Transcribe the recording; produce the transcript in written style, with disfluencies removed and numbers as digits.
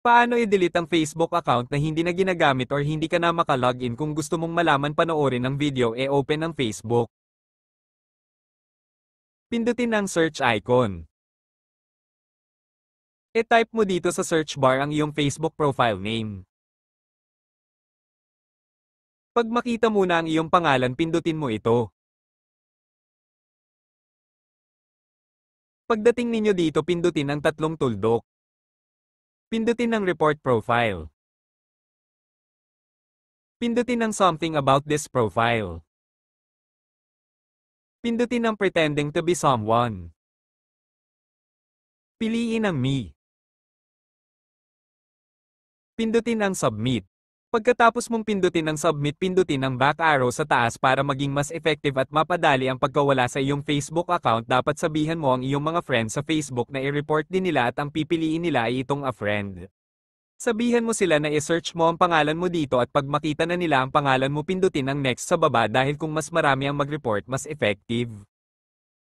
Paano i-delete ang Facebook account na hindi na ginagamit or hindi ka na maka-login kung gusto mong malaman panoorin ang video open ang Facebook. Pindutin ang search icon. E-type mo dito sa search bar ang iyong Facebook profile name. Pag makita mo na ang iyong pangalan, pindutin mo ito. Pagdating ninyo dito, pindutin ang tatlong tuldok. Pindutin ang report profile. Pindutin ang something about this profile. Pindutin ang pretending to be someone. Piliin ang me. Pindutin ang submit. Pagkatapos mong pindutin ang submit, pindutin ang back arrow sa taas para maging mas effective at mapadali ang pagkawala sa iyong Facebook account. Dapat sabihan mo ang iyong mga friends sa Facebook na i-report din nila at ang pipiliin nila ay itong a friend. Sabihan mo sila na i-search mo ang pangalan mo dito at pag makita na nila ang pangalan mo, pindutin ang next sa baba dahil kung mas marami ang mag-report, mas effective.